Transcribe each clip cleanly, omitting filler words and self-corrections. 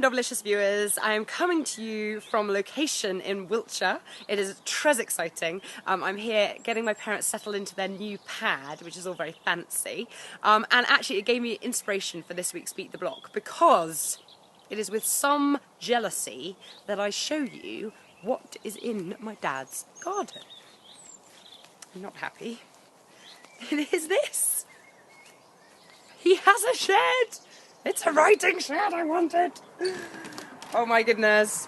Novelicious viewers. I am coming to you from a location in Wiltshire. It is très exciting. I'm here getting my parents settled into their new pad, which is all very fancy. And actually it gave me inspiration for this week's Beat the Block, because it is with some jealousy that I show you what is in my dad's garden. I'm not happy. It is this. He has a shed. It's a writing shed I wanted. Oh my goodness.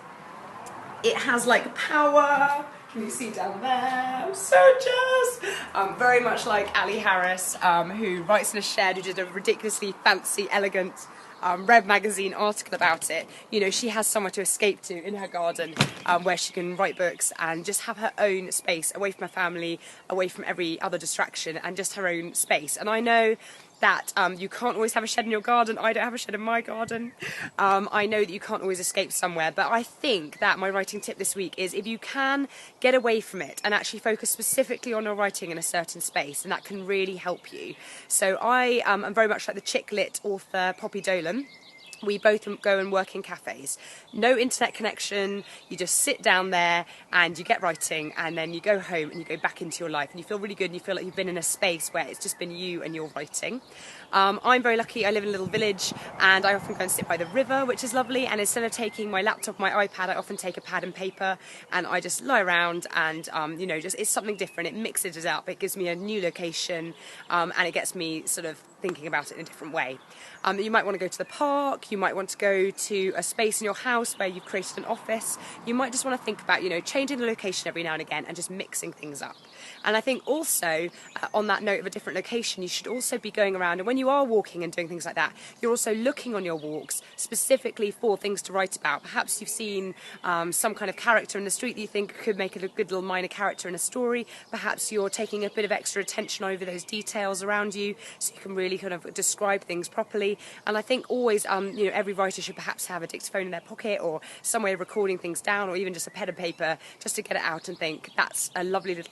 It has like power. Can you see down there? I'm so jealous. Very much like Ali Harris, who writes in a shed, who did a ridiculously fancy, elegant Rev magazine article about it. You know, she has somewhere to escape to in her garden, where she can write books and just have her own space, away from her family, away from every other distraction, and just her own space. And I know that you can't always have a shed in your garden. I don't have a shed in my garden. I know that you can't always escape somewhere, but I think that my writing tip this week is, if you can get away from it and actually focus specifically on your writing in a certain space, and that can really help you. So I am very much like the chick lit author Poppy Dolan. We both go and work in cafes. No internet connection, you just sit down there and you get writing, and then you go home and you go back into your life and you feel really good and you feel like you've been in a space where it's just been you and your writing. I'm very lucky. I live in a little village and I often go and sit by the river, which is lovely, and instead of taking my laptop, my iPad, I often take a pad and paper and I just lie around and you know, just it's something different. It mixes it up, it gives me a new location, and it gets me sort of thinking about it in a different way. You might want to go to the park, you might want to go to a space in your house where you've created an office. You might just want to think about, you know, changing the location every now and again and just mixing things up. And I think also, on that note of a different location, you should also be going around, and when you are walking and doing things like that, you're also looking on your walks specifically for things to write about. Perhaps you've seen some kind of character in the street that you think could make it a good little minor character in a story. Perhaps you're taking a bit of extra attention over those details around you, so you can really kind of describe things properly. And I think always, you know, every writer should perhaps have a dictaphone in their pocket or some way of recording things down, or even just a pen and paper, just to get it out and think, that's a lovely little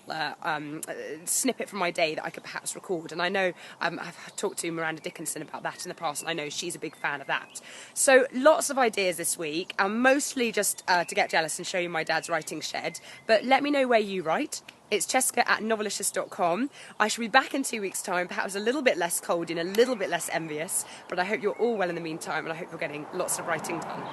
snippet from my day that I could perhaps record. And I know I've talked to Miranda Dickinson about that in the past, and I know she's a big fan of that. So lots of ideas this week, mostly just to get jealous and show you my dad's writing shed. But let me know where you write. It's Cesca@Novelicious.com. I shall be back in 2 weeks' time, perhaps a little bit less cold and a little bit less envious, but I hope you're all well in the meantime, and I hope you're getting lots of writing done.